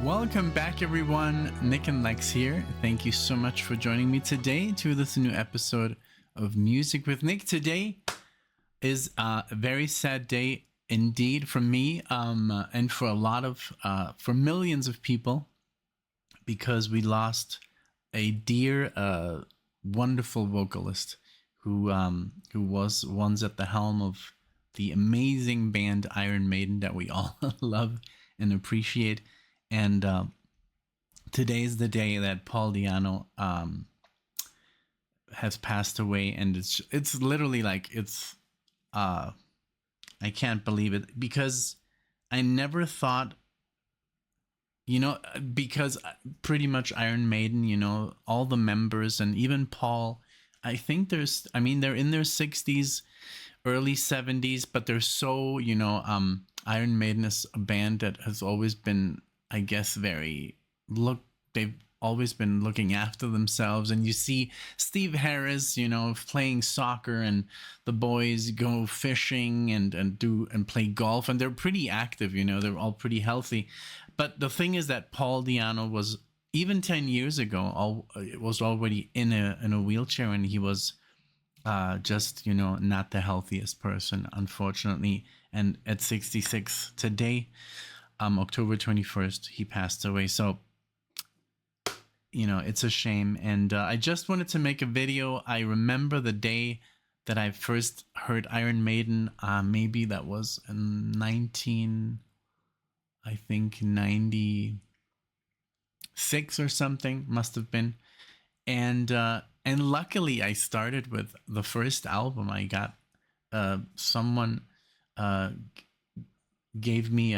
Welcome back, everyone. NicknLex here. Thank you so much for joining me today to this new episode of Music with Nick. Today is a very sad day indeed for me, and for a lot of, for millions of people, because we lost a dear, wonderful vocalist who was once at the helm of the amazing band Iron Maiden that we all love and appreciate. And today's the day that Paul Di'Anno has passed away, and it's literally like I can't believe it, because I never thought, because pretty much Iron Maiden, all the members and even Paul, I think they're in their 60s, early 70s, but they're so, Iron Maiden is a band that has always been, I guess, they've always been looking after themselves. And you see Steve Harris, playing soccer, and the boys go fishing and play golf, and they're pretty active, they're all pretty healthy. But the thing is that Paul Di'Anno was, even 10 years ago, was already in a wheelchair, and he was just, not the healthiest person, unfortunately. And at 66 today, October 21st, he passed away. So, it's a shame. And I just wanted to make a video. I remember the day that I first heard Iron Maiden. Maybe that was in 96 or something, must have been. And luckily I started with the first album. I got someone gave me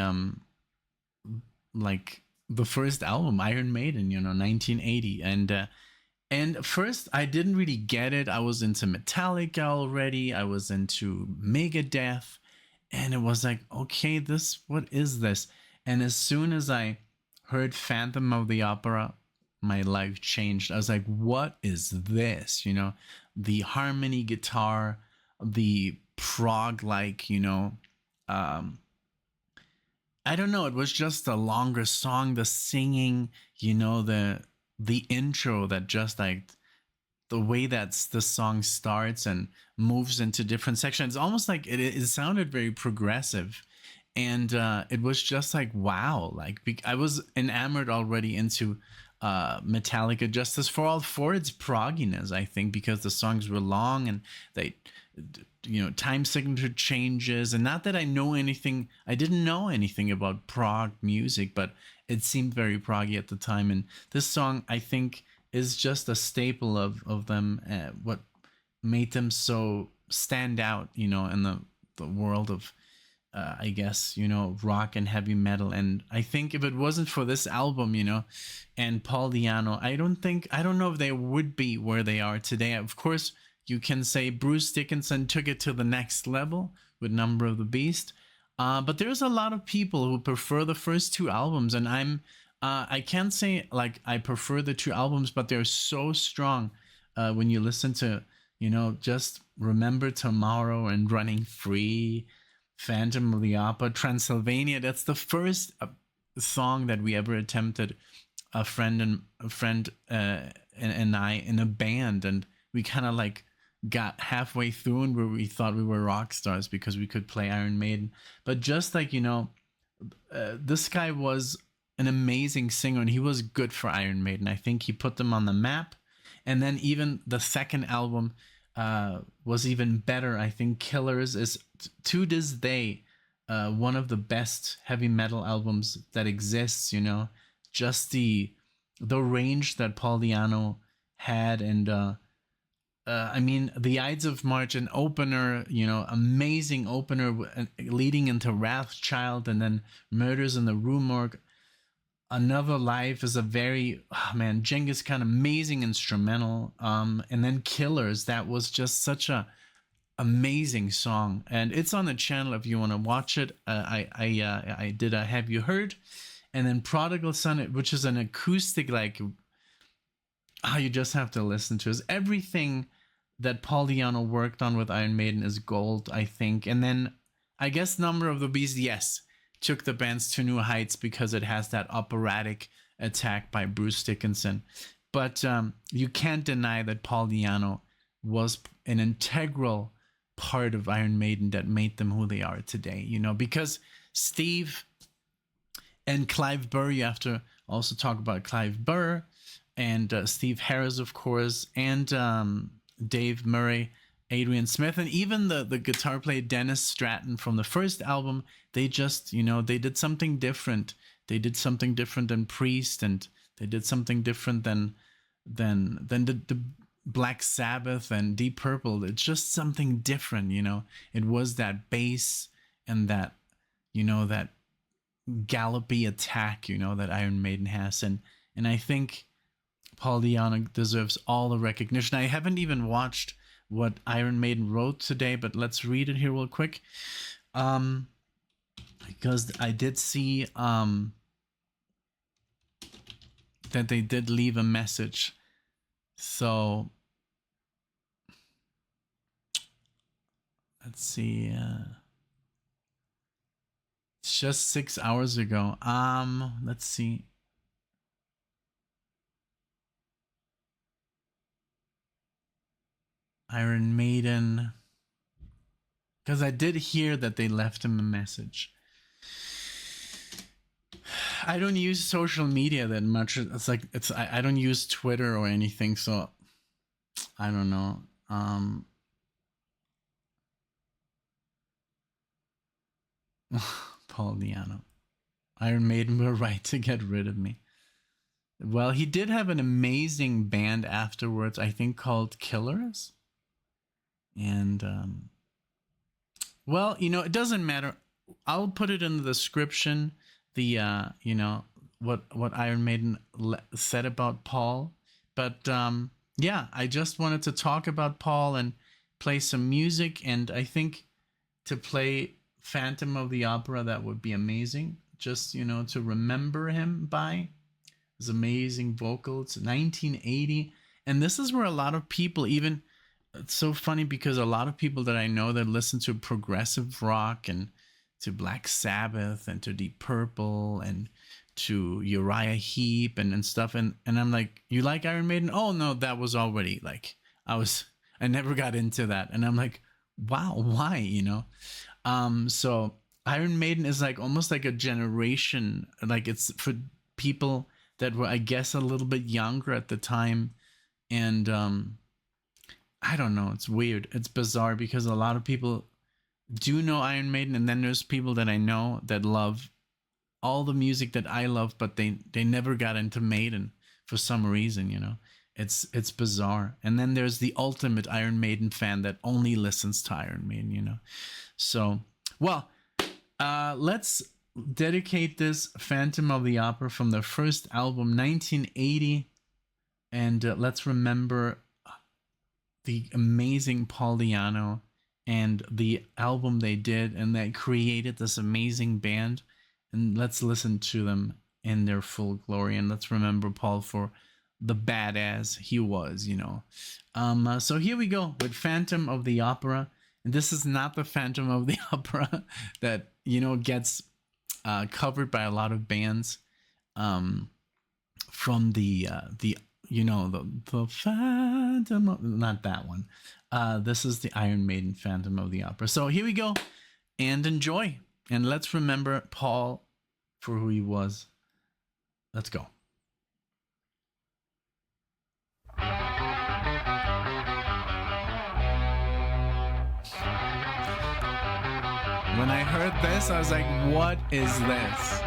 like the first album, Iron Maiden, 1980. And first I didn't really get it. I was into Metallica already. I was into Megadeth, and it was like, okay, what is this? And as soon as I heard Phantom of the Opera, my life changed. I was like, what is this? The harmony guitar, the prog, I don't know. It was just a longer song, the singing, the intro, that just like the way that the song starts and moves into different sections. It's almost like it sounded very progressive. And it was just like, wow, I was enamored already into Metallica just for its progginess, I think, because the songs were long and they, time signature changes. And not that I didn't know anything about prog music, but it seemed very proggy at the time. And this song, I think, is just a staple of them, what made them so stand out, in the world of, I guess, rock and heavy metal. And I think if it wasn't for this album, and Paul Di'Anno, I don't know if they would be where they are today. Of course, you can say Bruce Dickinson took it to the next level with Number of the Beast. But there's a lot of people who prefer the first two albums. And I can't say like I prefer the two albums, but they're so strong when you listen to, just Remember Tomorrow and Running Free, Phantom of the Opera, Transylvania. That's the first song that we ever attempted, a friend and I, in a band. And we kind of like got halfway through and where we thought we were rock stars because we could play Iron Maiden. But just like, this guy was an amazing singer, and he was good for Iron Maiden. I think he put them on the map. And then even the second album was even better. I think Killers is, to this day, one of the best heavy metal albums that exists. Just the range that Paul Di'Anno had. And the Ides of March, an opener, amazing opener leading into Wrathchild, and then Murders in the Rue Morgue. Another Life is a very, Genghis Khan, amazing instrumental. And then Killers, that was just such a amazing song, and it's on the channel if you want to watch it. I did a Have You Heard, and then Prodigal Son, which is an acoustic, like, you just have to listen to it. Everything that Paul Di'Anno worked on with Iron Maiden is gold, I think. And then I guess Number of the Beast, yes, took the bands to new heights because it has that operatic attack by Bruce Dickinson. But you can't deny that Paul Di'Anno was an integral part of Iron Maiden that made them who they are today, you know, because Steve and Clive Burr, you have to also talk about Clive Burr and Steve Harris, of course, and Dave Murray, Adrian Smith, and even the guitar player Dennis Stratton from the first album. They just, you know, they did something different. They did something different than Priest, and they did something different than the Black Sabbath and Deep Purple. It's just something different, you know. It was that bass and that, you know, that gallopy attack, you know, that Iron Maiden has, and I think Paul Di'Anno deserves all the recognition. I haven't even watched what Iron Maiden wrote today, but let's read it here real quick, because I did see that they did leave a message. So let's see. It's just 6 hours ago. Let's see. Iron Maiden, because I did hear that they left him a message. I don't use social media that much. It's like I don't use Twitter or anything, so I don't know. Paul Di'Anno, Iron Maiden were right to get rid of me. Well, he did have an amazing band afterwards, I think called Killers. And well, you know, it doesn't matter. I'll put it in the description, the you know, what Iron Maiden said about Paul. But yeah, I just wanted to talk about Paul and play some music, and I think to play Phantom of the Opera, that would be amazing, just, you know, to remember him by his amazing vocals. 1980, and this is where a lot of people, even, it's so funny because a lot of people that I know that listen to progressive rock and to Black Sabbath and to Deep Purple and to Uriah Heep and stuff, and I'm like, you like Iron Maiden? Oh no, that was already like, I never got into that. And I'm like, wow, why, you know? So Iron Maiden is like almost like a generation, like it's for people that were, I guess, a little bit younger at the time. And I don't know, it's weird, it's bizarre, because a lot of people do know Iron Maiden, and then there's people that I know that love all the music that I love, but they never got into Maiden for some reason, you know. It's bizarre. And then there's the ultimate Iron Maiden fan that only listens to Iron Maiden, you know. So, well, let's dedicate this Phantom of the Opera from their first album, 1980, and let's remember the amazing Paul Di'Anno and the album they did, and they created this amazing band. And let's listen to them in their full glory, and let's remember Paul for the badass he was, you know. So here we go with Phantom of the Opera. And this is not the Phantom of the Opera that, you know, gets covered by a lot of bands from the you know, the Phantom of, not that one. This is the Iron Maiden Phantom of the Opera. So here we go, and enjoy, and let's remember Paul for who he was. Let's go. When I heard this, I was like, what is this?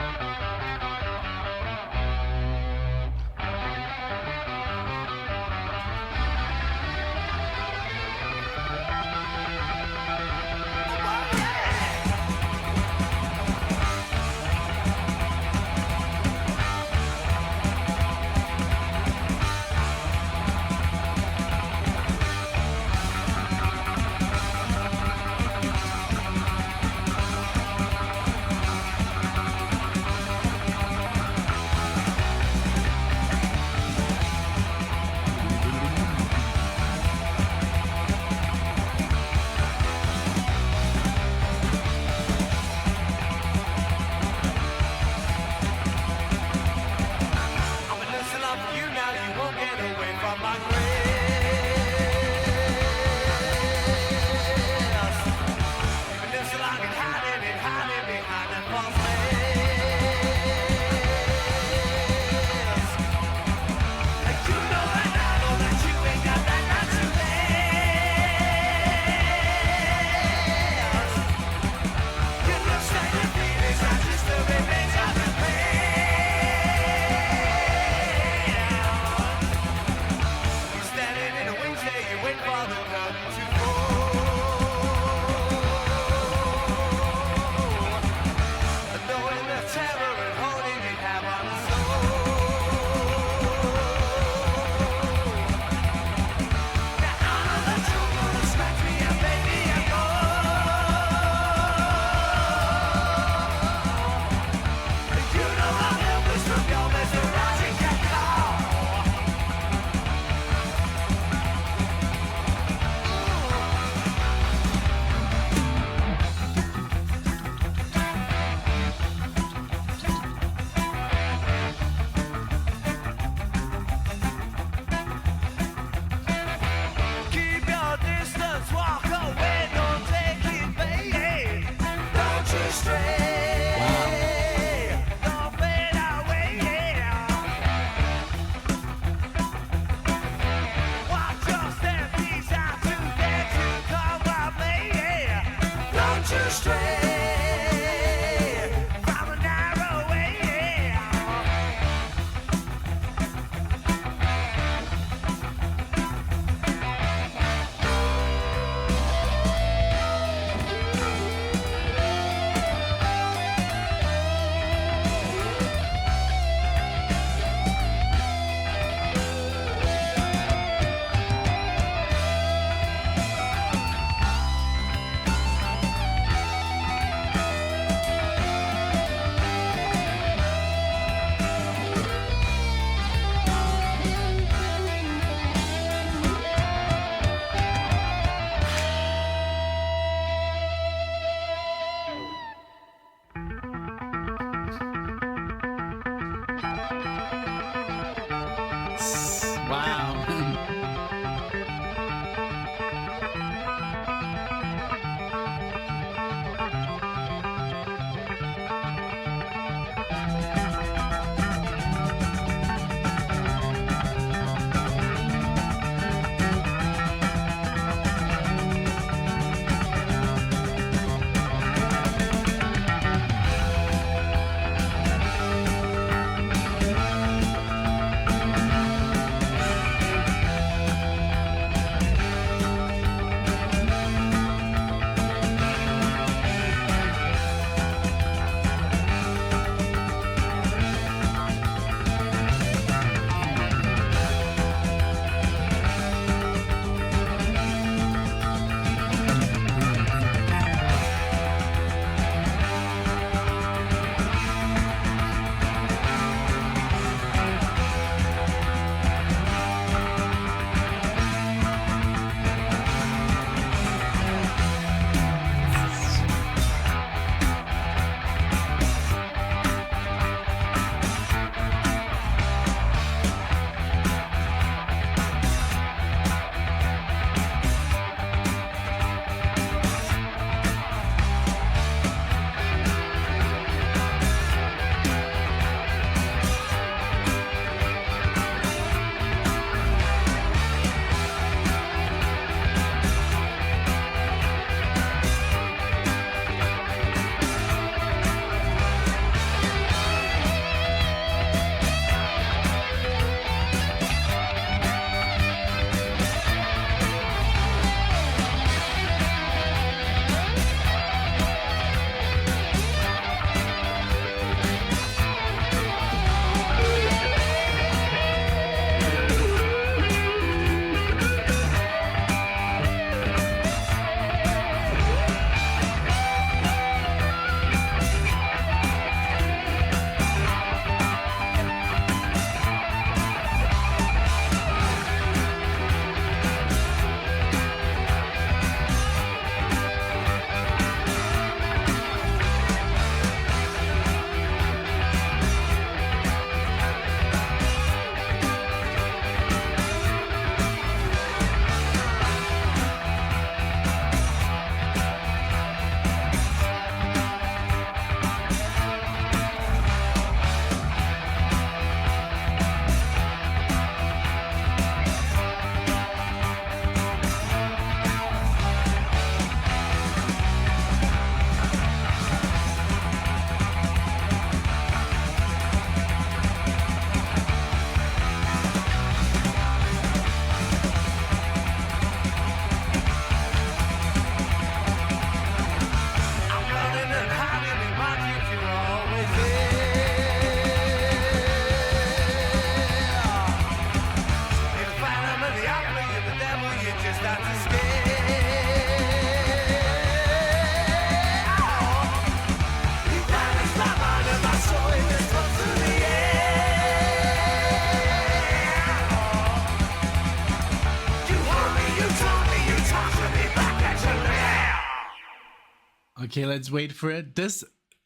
Okay, let's wait for it. This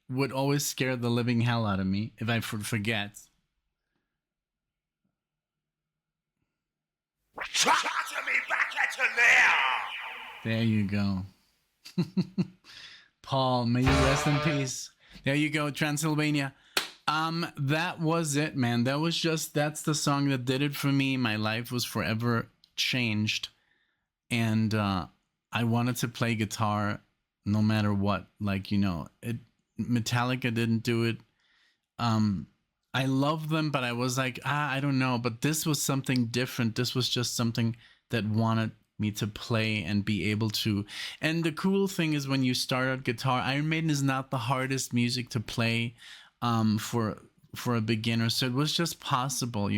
would always scare the living hell out of me if I forget. Try to me back at you now! There you go. Paul, may you rest in peace. There you go, Transylvania. That was it, man. That's the song that did it for me. My life was forever changed. And I wanted to play guitar no matter what. Like, Metallica didn't do it. Um I love them, but I was like, I don't know. But this was something different. This was just something that wanted me to play and be able to. And the cool thing is when you start out guitar, Iron Maiden is not the hardest music to play for a beginner. So it was just possible.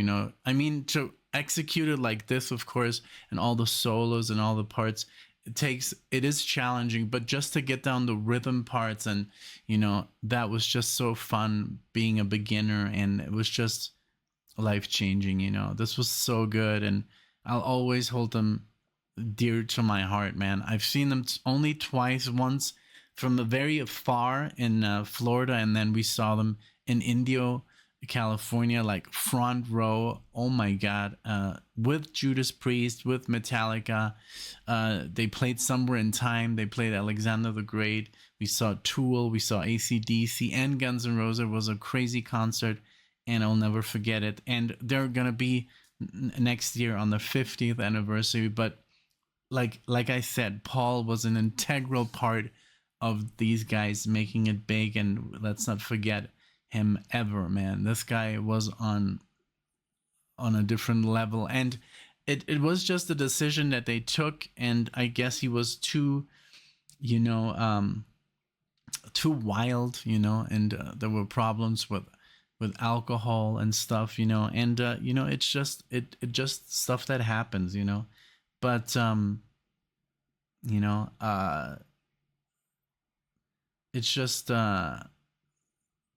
I mean, to execute it like this, of course, and all the solos and all the parts, it is challenging, but just to get down the rhythm parts, and that was just so fun being a beginner, and it was just life changing. This was so good, and I'll always hold them dear to my heart, man. I've seen them only twice, once from the very far in Florida, and then we saw them in Indio, California, like front row. Oh my god! With Judas Priest, with Metallica, they played Somewhere in Time. They played Alexander the Great. We saw Tool. We saw AC/DC and Guns N' Roses. It was a crazy concert, and I'll never forget it. And they're gonna be next year on the 50th anniversary. But like I said, Paul was an integral part of these guys making it big, and let's not forget him ever, man. This guy was on a different level, and it was just a decision that they took, and I guess he was too wild, and there were problems with alcohol and stuff, and it's just stuff that happens. But you know it's just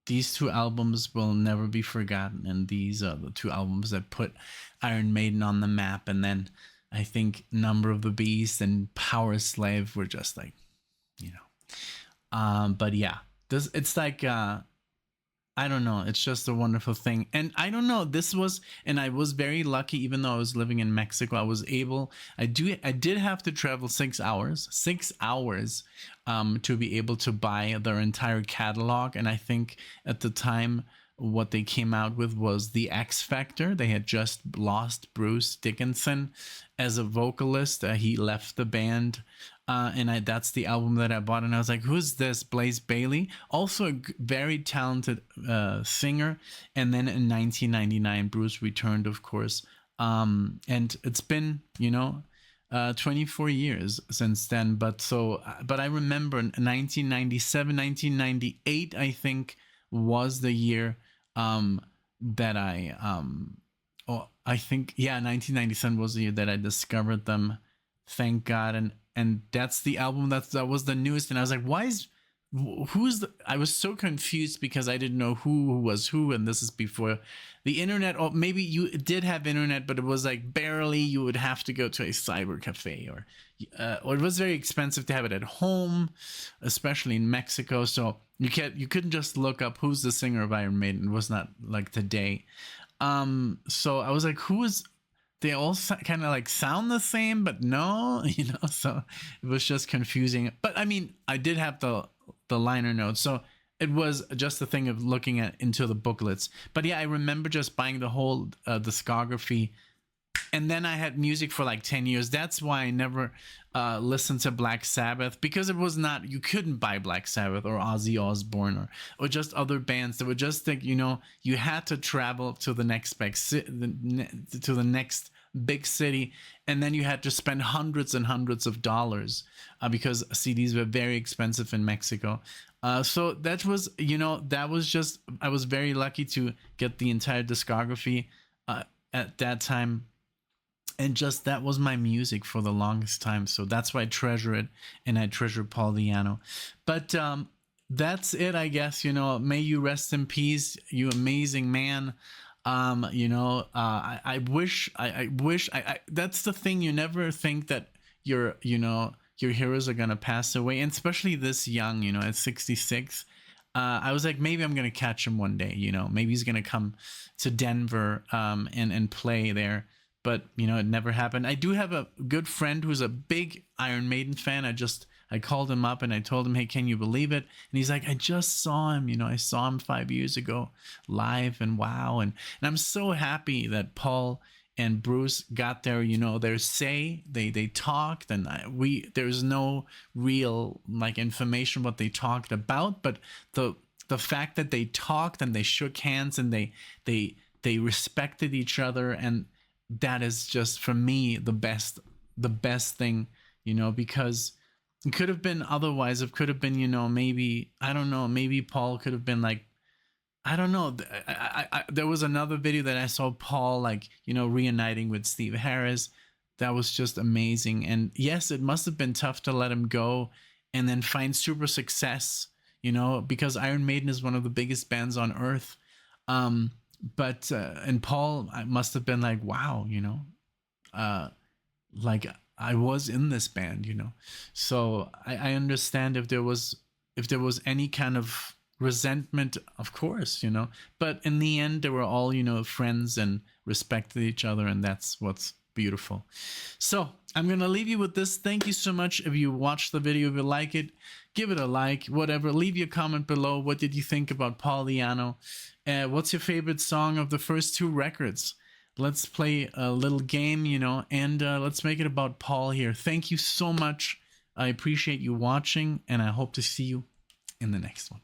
these two albums will never be forgotten, and these are the two albums that put Iron Maiden on the map. And then I think Number of the Beast and Power Slave were just like, but yeah, it's like I don't know. It's just a wonderful thing. And I don't know. And I was very lucky, even though I was living in Mexico, I did have to travel 6 hours, to be able to buy their entire catalog. And I think at the time, what they came out with was The X Factor. They had just lost Bruce Dickinson as a vocalist. He left the band. That's the album that I bought, and I was like, "Who's this?" Blaze Bailey, also a very talented singer. And then in 1999, Bruce returned, of course, and it's been 24 years since then. But I remember 1997, 1998, I think was the year that I think, yeah, 1997 was the year that I discovered them. Thank God. And that's the album that was the newest, and I was like, I was so confused because I didn't know who was who, and this is before the internet, or maybe you did have internet, but it was like barely. You would have to go to a cyber cafe, or it was very expensive to have it at home, especially in Mexico. So you couldn't just look up who's the singer of Iron Maiden. It was not like today. So I was like, who is? They all kind of like sound the same, but no, so it was just confusing. But I mean, I did have the liner notes, so it was just a thing of looking into the booklets. But yeah, I remember just buying the whole discography, and then I had music for like 10 years. That's why I never listened to Black Sabbath, because it was not, you couldn't buy Black Sabbath or Ozzy Osbourne or just other bands that were just like, you had to travel to the next big city, and then you had to spend hundreds and hundreds of dollars, because CDs were very expensive in Mexico. So that was, just, I was very lucky to get the entire discography at that time. And just that was my music for the longest time. So that's why I treasure it, and I treasure Paul Di'Anno. But that's it, I guess. May you rest in peace, you amazing man. I wish. That's the thing. You never think that you're your heroes are gonna pass away, and especially this young, you know, at 66. I was like, maybe I'm gonna catch him one day, you know, maybe he's gonna come to Denver and play there. But you know, it never happened. I do have a good friend who's a big Iron Maiden fan. I called him up and I told him, hey, can you believe it? And he's like, I just saw him, you know, I saw him 5 years ago live, and wow. And I'm so happy that Paul and Bruce got their, you know, their say. They talked, and there's no real like information what they talked about, but the fact that they talked and they shook hands and they respected each other, and that is just for me the best thing, you know, because it could have been otherwise. It could have been, you know, maybe, I don't know, maybe Paul could have been like, I don't know. There was another video that I saw Paul, like, you know, reuniting with Steve Harris. That was just amazing. And yes, it must have been tough to let him go and then find super success, you know, because Iron Maiden is one of the biggest bands on earth. But and Paul must have been like, wow, you know, like I was in this band, you know. So I understand if there was any kind of resentment, of course, you know. But in the end, they were all, you know, friends and respected each other, and that's what's beautiful. So I'm gonna leave you with this. Thank you so much. If you watched the video, if you like it, give it a like, whatever. Leave your comment below. What did you think about Paul the ANNO? What's your favorite song of the first two records? Let's play a little game, you know, and let's make it about Paul here. Thank you so much. I appreciate you watching, and I hope to see you in the next one.